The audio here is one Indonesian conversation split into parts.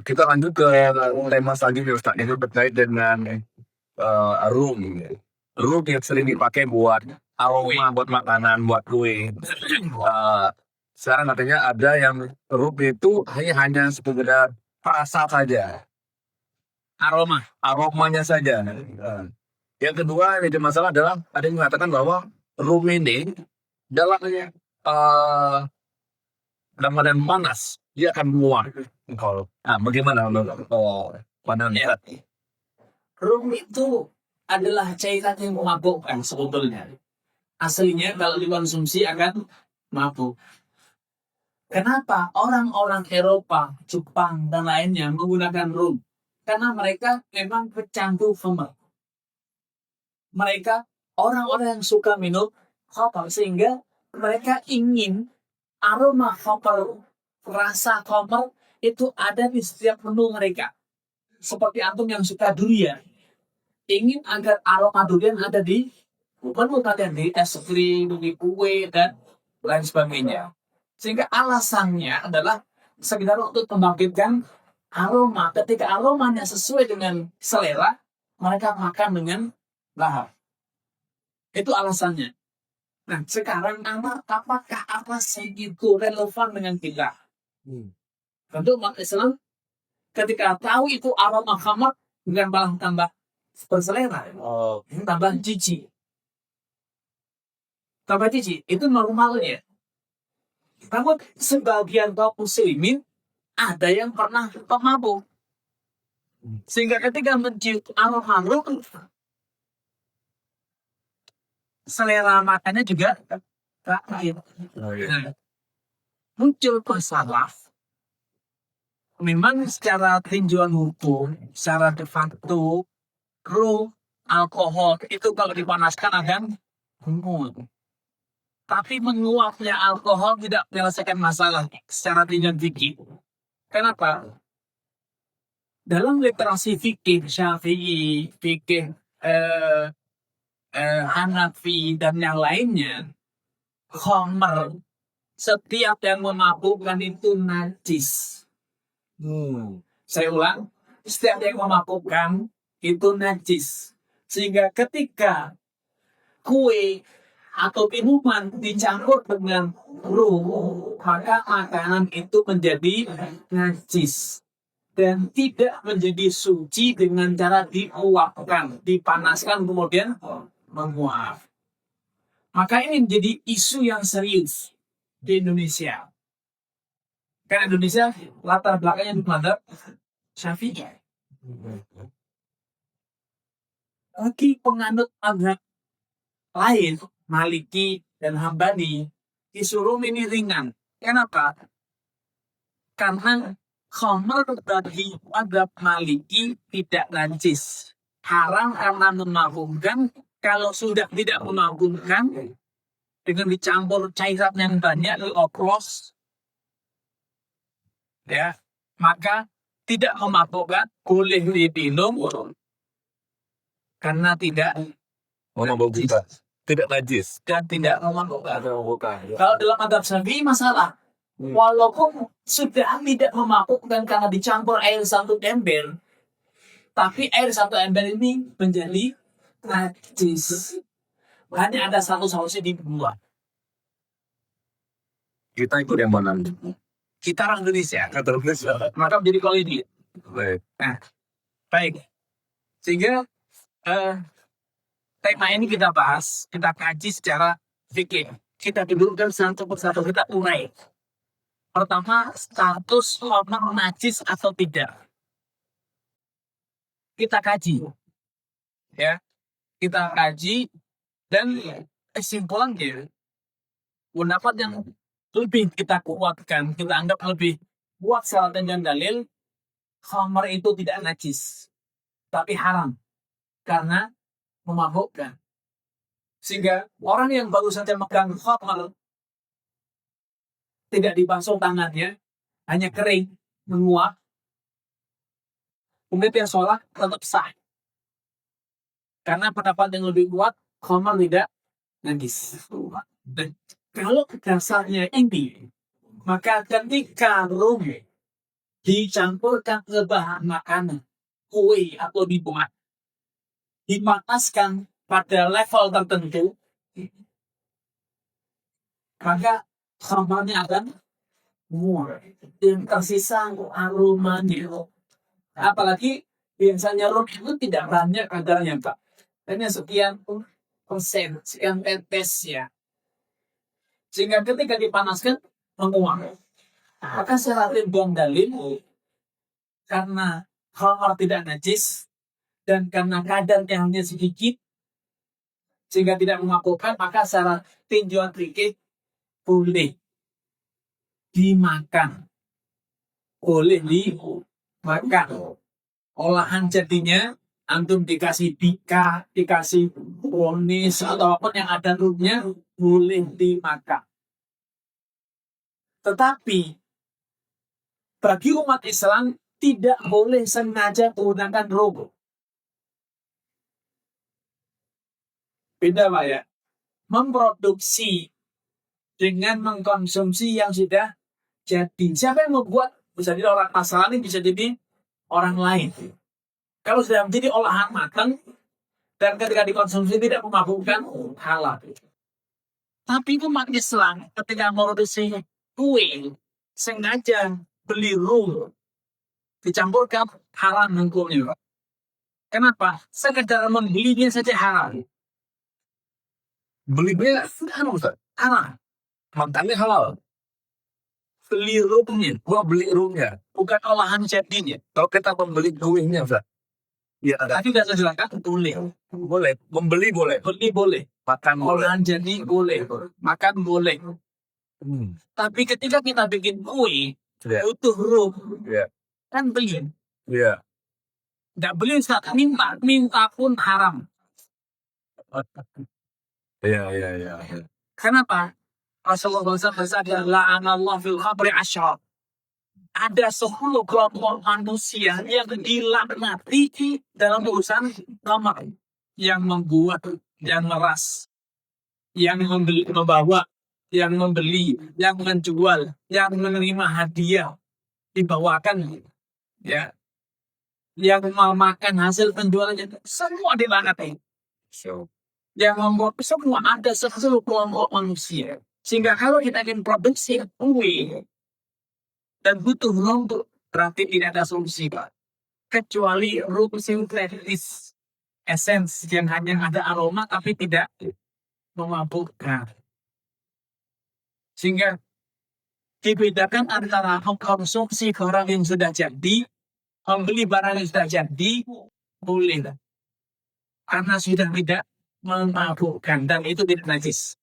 Kita lanjut ke tema selanjutnya Ustaz, itu terkait dengan rum. Rum yang sering dipakai buat aroma, buat makanan, buat kue. Sekarang katanya ada yang rum itu hanya sekedar rasa saja, aromanya saja. Yang kedua yang jadi masalah adalah ada yang mengatakan bahwa rum ini dalam uh, dalam keadaan panas dia akan menguap. Bagaimana menurut pandangan? Rum itu adalah cairan yang memabukkan sebetulnya. Aslinya kalau dikonsumsi akan mabuk. Kenapa orang-orang Eropa, Jepang, dan lainnya menggunakan rum? Karena mereka memang pecandu khamr. Mereka orang-orang yang suka minum khamr, sehingga mereka ingin aroma khamr, rasa khamr itu ada di setiap menu mereka. Seperti antum yang suka durian, ingin agar aroma durian ada di menu kalian, di es krim, di kue, dan lain sebagainya. Sehingga alasannya adalah sekedar untuk membangkitkan aroma. Ketika aromanya sesuai dengan selera, mereka makan dengan lahap. Itu alasannya. Nah, sekarang apakah alasan itu relevan dengan kita? Tentu umat Islam ketika tahu itu aroma khamar, dengan malah tambah berselera, tambah jijik. Tambah jijik, itu normalnya. Namun sebagian kaum muslimin ada yang pernah pemabuk, sehingga ketika mencium aroma rum, selera makannya juga lain. Nah, muncul masalah. Memang secara tinjauan hukum, secara de facto, rum, alkohol itu kalau dipanaskan akan menguap. Tapi menguapnya alkohol tidak menyelesaikan masalah secara tinjauan fikih. Kenapa? Dalam literasi fikih Syafi'i, fikih Hanafi dan yang lainnya, khamr, setiap yang memabukkan itu najis. Saya ulang, setiap yang memabukkan itu najis. Sehingga ketika kue atau minuman dicampur dengan rum, maka makanan itu menjadi najis dan tidak menjadi suci dengan cara diuapkan, dipanaskan kemudian menguap. Maka ini menjadi isu yang serius di Indonesia. Karena Indonesia latar belakangnya di mazhab Syafi'i. Bagi penganut mazhab lain, Maliki dan Hambali, isu rum ini ringan. Kenapa? Karena khamr bagi mazhab Maliki tidak najis. Haram karena memabukkan. Kalau sudah tidak memabukkan, dengan dicampur cairan yang banyak, dioplos, ya, maka tidak memabukkan, boleh diminum karena tidak Memabukkan, tidak najis. dan tidak memabukkan. Kalau dalam mazhab Syafi'i masalah, walaupun sudah tidak memabukkan karena dicampur air satu ember, tapi air satu ember ini menjadi najis. Hanya ada satu solusi dibuat. Kita ikut yang mana? Kita orang Indonesia. Maka menjadi koloni. Nah, baik. Sehingga tema ini kita bahas, kita kaji secara fikih. Kita dudukkan satu persatu, kita urai. Pertama, status khamr najis atau tidak. Kita kaji. Ya. Kita kaji dan kesimpulannya pendapat yang lebih kita kuatkan, kita anggap lebih kuat secara dan dalil, khamr itu tidak najis, tapi haram karena memabukkan. Sehingga orang yang baru saja megang khamr, tidak dibasuh tangannya, hanya kering, menguap, kemudian dia sholat tetap sah. Karena pendapat yang lebih kuat, khamr tidak najis. Dan kalau dasarnya ini, maka ketika rum dicampurkan ke bahan makanan, kue atau dibuat, dipanaskan pada level tertentu, maka khamarnya akan keluar. Yang tersisa aromanya. Apalagi biasanya rum itu tidak banyak kadarnya, Pak. Hanya sekian persen, sekian tetes ya. Sehingga ketika dipanaskan menguap. Maka secara timbang dalil, karena khamar tidak najis dan karena kadarnya hanya sedikit sehingga tidak memabukkan, maka secara tinjauan fikih boleh dimakan. Boleh dimakan. Olahan jadinya antum dikasih bika, dikasih bonis atau apapun yang ada rumnya, boleh dimakan. Tetapi bagi umat Islam tidak boleh sengaja menggunakan rum. Beda Pak ya. Memproduksi dengan mengkonsumsi yang sudah jadi. Siapa yang membuat? Bisa jadi orang Nasrani, bisa jadi orang lain. Kalau sudah menjadi olahan matang dan ketika dikonsumsi tidak memabukkan, halal. Tapi umat Islam ketika memproduksi kue sengaja beli rum dicampurkan, haram hukumnya. Kenapa? Sekedar membelinya saja haram. Belinya haram Ustaz. Haram. Makannya halal. Beli rumnya, Gua beli rumnya. bukan olahan jadinya. Kalau kita membeli kuenya Ustaz. Ya ada. Tapi tidak silakan boleh. Boleh. Membeli boleh. Beli boleh. Makan boleh. Olahan jadi boleh. Makan boleh. Tapi ketika kita bikin kue, Ya. butuh rum, Ya. kan beli. Ya. Tidak beli saat minta pun haram. Ya. Kenapa? Rasulullah SAW bersabda, la'anallahu fil khamri asyar. Ada 10 kelompok manusia yang dilaknati dalam urusan khamar. Yang membuat, yang meras, yang membawa, yang membeli, yang menjual, yang menerima hadiah, dibawakan, ya, yang memakan hasil penjualannya, semua dilaknati. Yang membuat semua ada 10 kelompok manusia. Sehingga kalau kita ingin produksi kue dan butuh rum, berarti tidak ada solusi Pak. Kecuali rum sintetis, esens yang hanya ada aroma tapi tidak memabukkan. Sehingga dibedakan antara mengkonsumsi barang yang sudah jadi, membeli barang yang sudah jadi, boleh. Karena sudah tidak memabukkan dan itu tidak najis.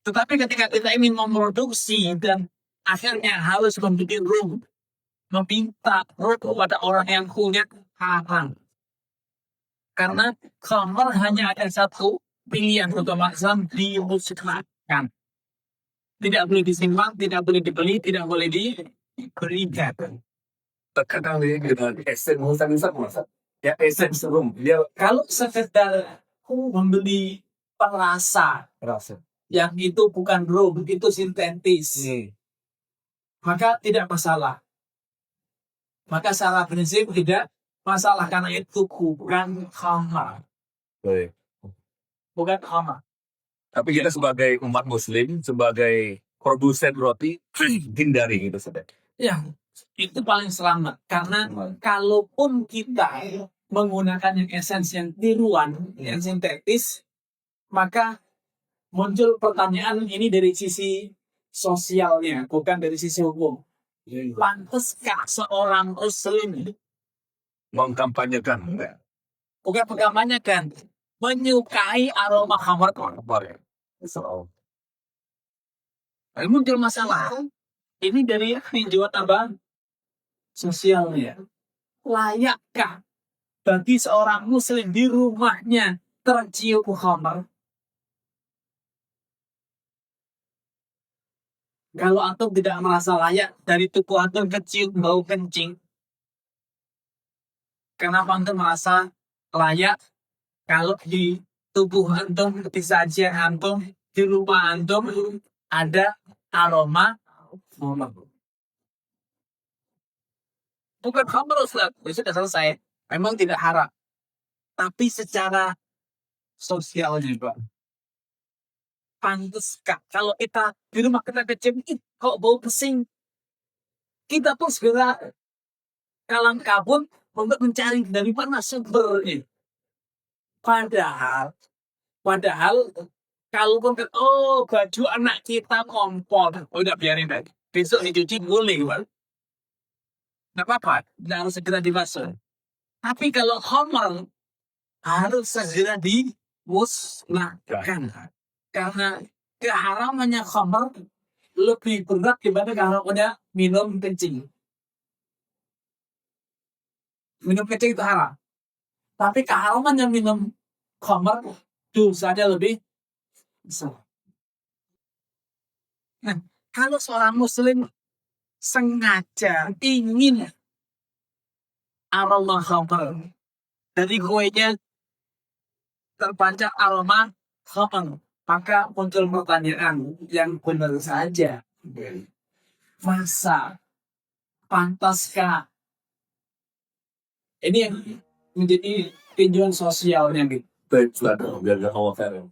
Tetapi ketika kita ingin memproduksi dan akhirnya harus membuat rum, meminta rum kepada orang yang punya, haram. Karena khamar hanya ada satu pilihan untuk Islam, dimusnahkan. Tidak boleh disimpan, tidak boleh dibeli, tidak boleh diberikan. Terkadang dia dengan esen ya esen rum. Dia Kalau sekedar membeli perasa rasa. yang itu bukan rum, itu sintetis, maka tidak masalah. Maka secara prinsip tidak masalah karena itu bukan khamar. Baik. Bukan khamar. Tapi kita sebagai umat muslim, sebagai produsen roti, hindari gitu Ustaz. Ya, itu paling selamat. Karena kalaupun kita menggunakan yang esens yang tiruan, yang sintetis, maka muncul pertanyaan ini dari sisi sosialnya, bukan dari sisi hukum. Pantaskah seorang muslim, Mengkampanyekan. bukan mengkampanyekan, menyukai aroma khamar? Muncul masalah. Ini dari tinjauan apa? Sosialnya. Layakkah bagi seorang muslim di rumahnya tercium khamar? Kalau antum tidak merasa layak dari tubuh antum kecium bau kencing, kenapa antum merasa layak kalau di tubuh antum, di sajian antum, di rumah antum ada aroma khamar? bukan khamr Ustaz. Ya sudah selesai. Memang tidak haram. Tapi secara sosial juga. Pantes kalau kita di rumah kita kecil, kok bau pesing. Kita pun segera kalang kabut untuk mencari dari mana sumbernya. Padahal kalau baju anak kita kompor, udah biarin deh. Besok dicuci boleh, Pak. Nggak apa-apa, nggak harus segera dibasuh. Tapi kalau khamr harus segera dimusnahkan. Karena keharamannya khamr lebih berat dibanding kalau udah minum kencing. Minum kencing itu haram. Tapi keharamannya minum khamr dosanya lebih besar. Nah, kalau seorang muslim sengaja ingin aroma khamr dari kuenya terpancar aroma khamr, maka muncul pertanyaan yang benar saja. Masa pantaskah? Ini yang menjadi tinjauan sosialnya gitu. Baik, biar gak khawatir.